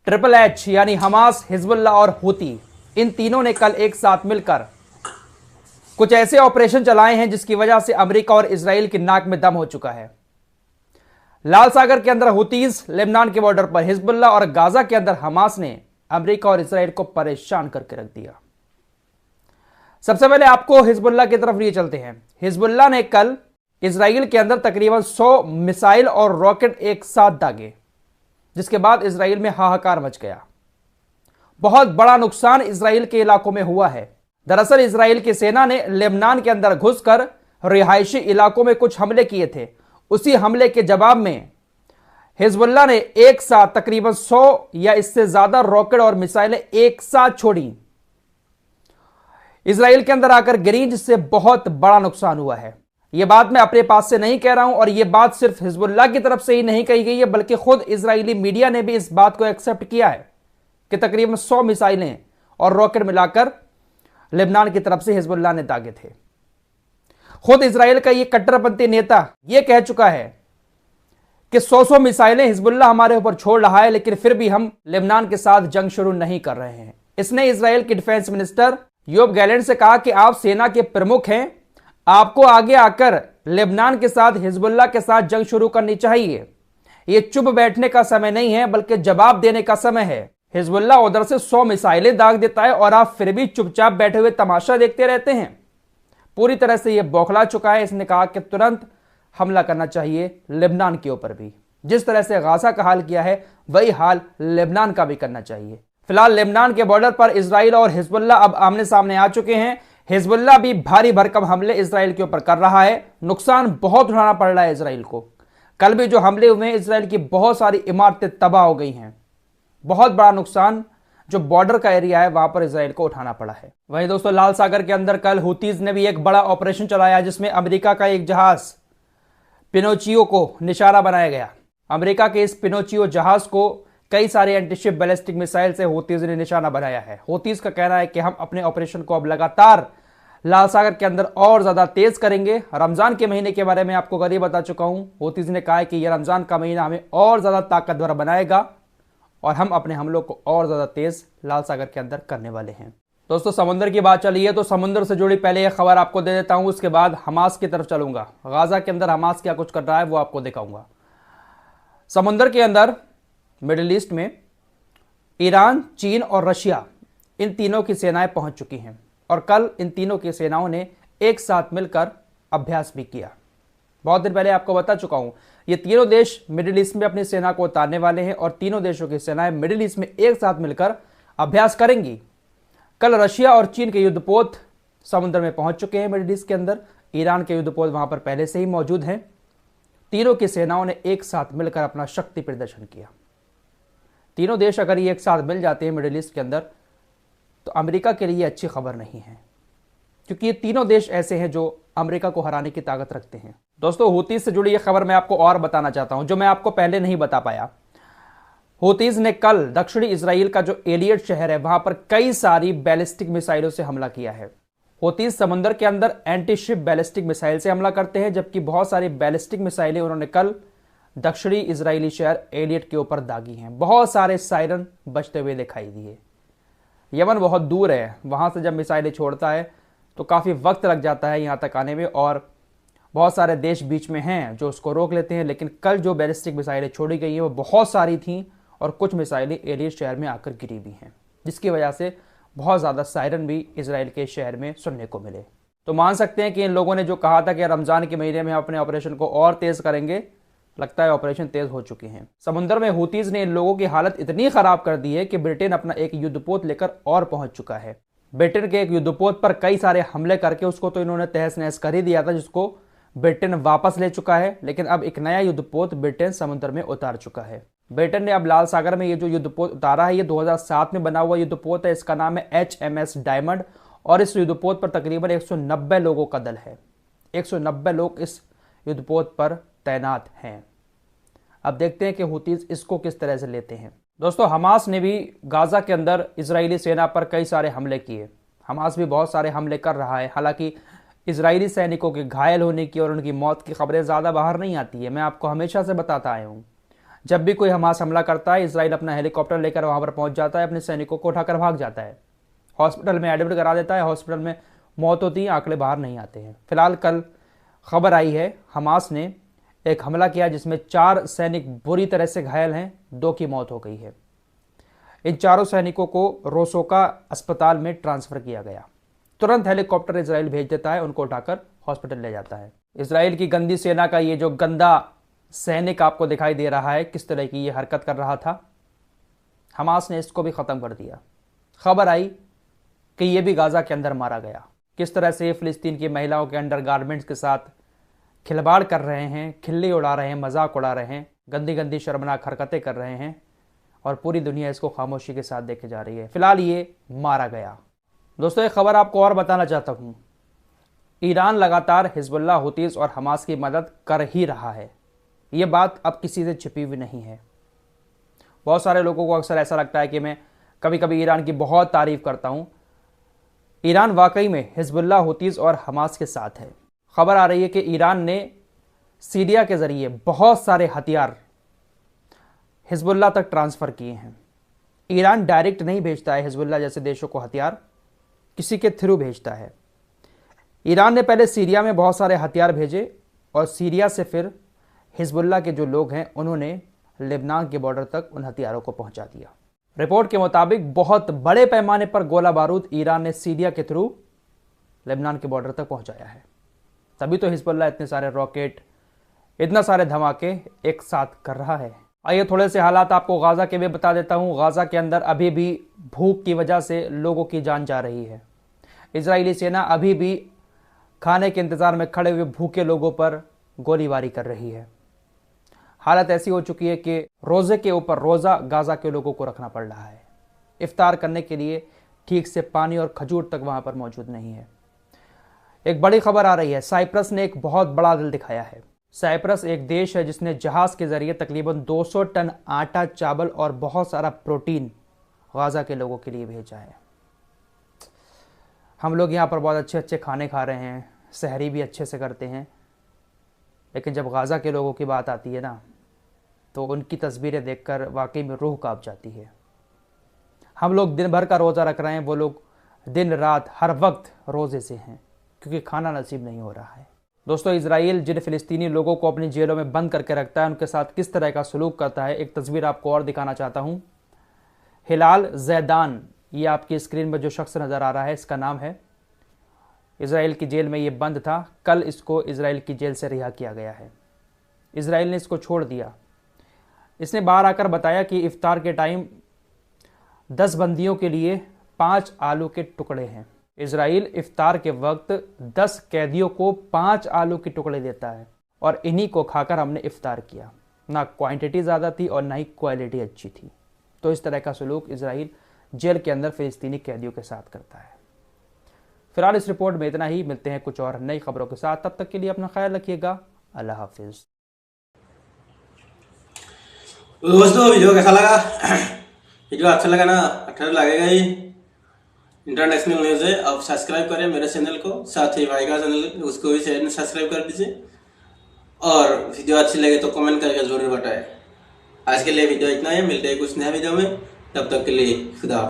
Triple H यानी Hamas, Hezbollah और Houthi, इन तीनों ने कल एक साथ मिलकर कुछ ऐसे ऑपरेशन चलाए हैं जिसकी वजह से अमेरिका और इजराइल की नाक में दम हो चुका है। लाल सागर के अंदर हूतीज, लेबनान के बॉर्डर पर हिजबुल्लाह और गाजा के अंदर हमास ने अमेरिका और इजराइल को परेशान करके रख दिया। सबसे पहले आपको हिजबुल्लाह की तरफ लिए चलते हैं। हिजबुल्लाह ने कल इजराइल के अंदर तकरीबन 100 मिसाइल और रॉकेट एक साथ दागे, जिसके बाद इजराइल में हाहाकार मच गया। बहुत बड़ा नुकसान इजराइल के इलाकों में हुआ है। दरअसल इजराइल की सेना ने लेबनान के अंदर घुसकर रिहायशी इलाकों में कुछ हमले किए थे। उसी हमले के जवाब में हिजबुल्लाह ने एक साथ तकरीबन 100 या इससे ज्यादा रॉकेट और मिसाइलें एक साथ छोड़ी, इजराइल के अंदर आकर गिरी, जिससे बहुत बड़ा नुकसान हुआ है। यह बात मैं अपने पास से नहीं कह रहा हूं और यह बात सिर्फ हिजबुल्लाह की तरफ से ही नहीं कही गई है, बल्कि खुद इजरायली मीडिया ने भी इस बात को एक्सेप्ट किया है कि तकरीबन 100 मिसाइलें और रॉकेट मिलाकर लेबनान की तरफ से हिजबुल्लाह ने दागे थे। खुद इजराइल का यह कट्टरपंथी नेता यह कह चुका है कि 100 मिसाइलें हिजबुल्लाह हमारे ऊपर छोड़ रहा है, लेकिन फिर भी हम लेबनान के साथ जंग शुरू नहीं कर रहे हैं। इसने इजराइल के डिफेंस मिनिस्टर योब गैलेंट से कहा कि आप सेना के प्रमुख हैं, आपको आगे आकर लेबनान के साथ हिजबुल्लाह के साथ जंग शुरू करनी चाहिए। यह चुप बैठने का समय नहीं है, बल्कि जवाब देने का समय है। हिजबुल्लाह उधर से 100 मिसाइलें दाग देता है और आप फिर भी चुपचाप बैठे हुए तमाशा देखते रहते हैं। पूरी तरह से यह बौखला चुका है। इसने कहा कि तुरंत हमला करना चाहिए लेबनान के ऊपर भी। जिस तरह से गाजा का हाल किया है वही हाल लेबनान का भी करना चाहिए। फिलहाल लेबनान के बॉर्डर पर इजराइल और हिजबुल्लाह अब आमने सामने आ चुके हैं। हिजबुल्लाह भी भारी भरकम हमले इजराइल के ऊपर कर रहा है। नुकसान बहुत उठाना पड़ रहा है इजराइल को। कल भी जो हमले हुए हैं, इजराइल की बहुत सारी इमारतें तबाह हो गई हैं। बहुत बड़ा नुकसान जो बॉर्डर का एरिया है वहां पर इजराइल को उठाना पड़ा है। वहीं दोस्तों, लाल सागर के अंदर कल हूतीज ने भी एक बड़ा ऑपरेशन चलाया, जिसमें अमेरिका का एक जहाज पिनोचियो को निशाना बनाया गया। अमेरिका के इस पिनोचियो जहाज को कई सारे एंटीशिप बैलिस्टिक मिसाइल से हूतीज ने निशाना बनाया है। हूतीज का कहना है कि हम अपने ऑपरेशन को अब लगातार लाल सागर के अंदर और ज्यादा तेज करेंगे। रमजान के महीने के बारे में आपको कल ही बता चुका हूं। हूतीज ने कहा है कि यह रमजान का महीना हमें और ज्यादा ताकतवर बनाएगा और हम अपने हमलों को और ज्यादा तेज लाल सागर के अंदर करने वाले हैं। दोस्तों, समुद्र की बात चली है तो समुद्र से जुड़ी पहले यह खबर आपको दे देता हूं, उसके बाद हमास की तरफ चलूंगा। गाजा के अंदर हमास क्या कुछ कर रहा है वो आपको दिखाऊंगा। समुद्र के अंदर मिडिल ईस्ट में ईरान, चीन और रशिया, इन तीनों की सेनाएं पहुंच चुकी हैं और कल इन तीनों की सेनाओं ने एक साथ मिलकर अभ्यास भी किया। बहुत दिन पहले आपको बता चुका हूं, ये तीनों देश मिडिल ईस्ट में अपनी सेना को उतारने वाले हैं और तीनों देशों की सेनाएं मिडिल ईस्ट में एक साथ मिलकर अभ्यास करेंगी। कल रशिया और चीन के युद्धपोत समुद्र में पहुंच चुके हैं मिडिल ईस्ट के अंदर। ईरान के युद्धपोत वहां पर पहले से ही मौजूद हैं। तीनों की सेनाओं ने एक साथ मिलकर अपना शक्ति प्रदर्शन किया। तीनों देश अगर ये एक साथ मिल जाते हैं मिडिल ईस्ट के अंदर तो अमेरिका के लिए अच्छी खबर नहीं है, क्योंकि ये तीनों देश ऐसे हैं जो अमेरिका को हराने की ताकत रखते हैं। दोस्तों, हूतीज से जुड़ी ये खबर मैं आपको और बताना चाहता हूं जो मैं आपको पहले नहीं बता पाया। हूतीज ने कल दक्षिणी इजराइल का जो एलियट शहर है वहां पर कई सारी बैलिस्टिक मिसाइलों से हमला किया है। हूतीज समुद्र के अंदर एंटीशिप बैलिस्टिक मिसाइल से हमला करते हैं, जबकि बहुत सारी बैलिस्टिक मिसाइलें उन्होंने कल दक्षिणी इजरायली शहर एलियट के ऊपर दागी हैं। बहुत सारे सायरन बजते हुए दिखाई दिए। यमन बहुत दूर है, वहां से जब मिसाइलें छोड़ता है तो काफ़ी वक्त लग जाता है यहाँ तक आने में और बहुत सारे देश बीच में हैं जो उसको रोक लेते हैं। लेकिन कल जो बैलिस्टिक मिसाइलें छोड़ी गई हैं वो बहुत सारी थीं और कुछ मिसाइलें एलियट शहर में आकर गिरी भी हैं, जिसकी वजह से बहुत ज़्यादा सायरन भी इजराइल के शहर में सुनने को मिले। तो मान सकते हैं कि इन लोगों ने जो कहा था कि रमज़ान के महीने में हम अपने ऑपरेशन को और तेज़ करेंगे, लगता है ऑपरेशन तेज हो चुके हैं। समुद्र में हूतीज ने इन लोगों की हालत इतनी खराब कर दी है कि ब्रिटेन अपना एक युद्धपोत लेकर और पहुंच चुका है। ब्रिटेन के एक युद्धपोत पर कई सारे हमले करके उसको तो इन्होंने तहस नहस कर ही दिया था, जिसको ब्रिटेन वापस ले चुका है। लेकिन अब एक नया युद्धपोत ब्रिटेन समुद्र में उतार चुका है। ब्रिटेन ने अब लाल सागर में ये जो युद्धपोत उतारा है ये 2007 में बना हुआ युद्धपोत है। इसका नाम है HMS डायमंड और इस युद्धपोत पर तकरीबन 190 लोगों का दल है। 190 लोग इस युद्धपोत पर तैनात हैं। अब देखते हैं कि हूतीज इसको किस तरह से लेते हैं। दोस्तों, हमास ने भी गाजा के अंदर इजरायली सेना पर कई सारे हमले किए। हमास भी बहुत सारे हमले कर रहा है। हालांकि इजरायली सैनिकों के घायल होने की और उनकी मौत की खबरें ज़्यादा बाहर नहीं आती है। मैं आपको हमेशा से बताता आया हूँ, जब भी कोई हमास हमला करता है, इसराइल अपना हेलीकॉप्टर लेकर वहां पर पहुंच जाता है, अपने सैनिकों को उठाकर भाग जाता है, हॉस्पिटल में एडमिट करा देता है, हॉस्पिटल में मौत होती है, आंकड़े बाहर नहीं आते हैं। फिलहाल कल खबर आई है हमास ने एक हमला किया जिसमें 4 सैनिक बुरी तरह से घायल हैं, 2 की मौत हो गई है। इन चारों सैनिकों को रोसोका अस्पताल में ट्रांसफर किया गया। तुरंत हेलीकॉप्टर इजराइल भेज देता है, उनको उठाकर हॉस्पिटल ले जाता है। इजराइल की गंदी सेना का ये जो गंदा सैनिक आपको दिखाई दे रहा है, किस तरह की ये हरकत कर रहा था, हमास ने इसको भी ख़त्म कर दिया। खबर आई कि ये भी गाज़ा के अंदर मारा गया। किस तरह से फ़िलिस्तीन की महिलाओं के अंडरगारमेंट्स के साथ खिलवाड़ कर रहे हैं, खिल्ली उड़ा रहे हैं, मजाक उड़ा रहे हैं, गंदी गंदी शर्मनाक हरकतें कर रहे हैं और पूरी दुनिया इसको खामोशी के साथ देखे जा रही है। फिलहाल ये मारा गया। दोस्तों एक खबर आपको और बताना चाहता हूँ, ईरान लगातार हिजबुल्लाह, हुतीस और हमास की मदद कर ही रहा है। ये बात अब किसी से छिपी हुई नहीं है। बहुत सारे लोगों को अक्सर ऐसा लगता है कि मैं कभी कभी ईरान की बहुत तारीफ करता हूँ। ईरान वाकई में हिजबुल्लाह, हुतीस और हमास के साथ है। खबर आ रही है कि ईरान ने सीरिया के जरिए बहुत सारे हथियार हिजबुल्लाह तक ट्रांसफ़र किए हैं। ईरान डायरेक्ट नहीं भेजता है हिजबुल्लाह जैसे देशों को हथियार, किसी के थ्रू भेजता है। ईरान ने पहले सीरिया में बहुत सारे हथियार भेजे और सीरिया से फिर हिजबुल्लाह के जो लोग हैं उन्होंने लेबनान के बॉर्डर तक उन हथियारों को पहुंचा दिया। रिपोर्ट के मुताबिक बहुत बड़े पैमाने पर गोला बारूद ईरान ने सीरिया के थ्रू लेबनान के बॉर्डर तक पहुंचाया है। तभी तो हिजबुल्लाह इतने सारे रॉकेट, इतना सारे धमाके एक साथ कर रहा है। आइए थोड़े से हालात आपको गाज़ा के भी बता देता हूँ। गाज़ा के अंदर अभी भी भूख की वजह से लोगों की जान जा रही है। इजरायली सेना अभी भी खाने के इंतज़ार में खड़े हुए भूखे लोगों पर गोलीबारी कर रही है। हालत ऐसी हो चुकी है कि रोज़े के ऊपर रोज़ा गाज़ा के लोगों को रखना पड़ रहा है। इफ्तार करने के लिए ठीक से पानी और खजूर तक वहाँ पर मौजूद नहीं है। एक बड़ी खबर आ रही है, साइप्रस ने एक बहुत बड़ा दिल दिखाया है। साइप्रस एक देश है जिसने जहाज़ के ज़रिए तकरीबन 200 टन आटा, चावल और बहुत सारा प्रोटीन गाज़ा के लोगों के लिए भेजा है। हम लोग यहाँ पर बहुत अच्छे अच्छे खाने खा रहे हैं, सहरी भी अच्छे से करते हैं, लेकिन जब गाज़ा के लोगों की बात आती है ना, तो उनकी तस्वीरें देखकर वाकई में रूह कांप जाती है। हम लोग दिन भर का रोज़ा रख रहे हैं, वो लोग दिन रात हर वक्त रोज़े से हैं क्योंकि खाना नसीब नहीं हो रहा है। दोस्तों इजराइल जिन फ़िलिस्तीनी लोगों को अपनी जेलों में बंद करके रखता है, उनके साथ किस तरह का सलूक करता है, एक तस्वीर आपको और दिखाना चाहता हूँ। हिलाल ज़ैदान, ये आपकी स्क्रीन में जो शख्स नज़र आ रहा है, इसका नाम है। इजराइल की जेल में ये बंद था। कल इसको इजराइल की जेल से रिहा किया गया है। इजराइल ने इसको छोड़ दिया। इसने बाहर आकर बताया कि इफ्तार के टाइम 10 बंदियों के लिए 5 आलू के टुकड़े हैं। इजराइल इफ्तार के वक्त 10 कैदियों को 5 आलू के टुकड़े देता है और इन्हीं को खाकर हमने इफ्तार किया। ना क्वांटिटी ज़्यादा थी और ना ही क्वालिटी अच्छी थी। तो इस तरह का सलूक इजराइल जेल के अंदर फ़िलिस्तीनी कैदियों के साथ करता है। फिलहाल इस रिपोर्ट में इतना ही। मिलते हैं कुछ और नई खबरों के साथ, तब तक के लिए अपना ख्याल रखिएगा। अल्लाह हाफिज़। दोस्तों वीडियो कैसा लगा? वीडियो अच्छा लगा ना? अच्छा लगेगा ही। इंटरनेशनल न्यूज़ है, आप सब्सक्राइब करें मेरे चैनल को, साथ ही भाई का चैनल उसको भी सब्सक्राइब कर दीजिए और वीडियो अच्छी लगे तो कमेंट करके जरूर बताएं। आज के लिए वीडियो इतना ही, मिलते हैं कुछ नया वीडियो में, तब तक के लिए खुदा।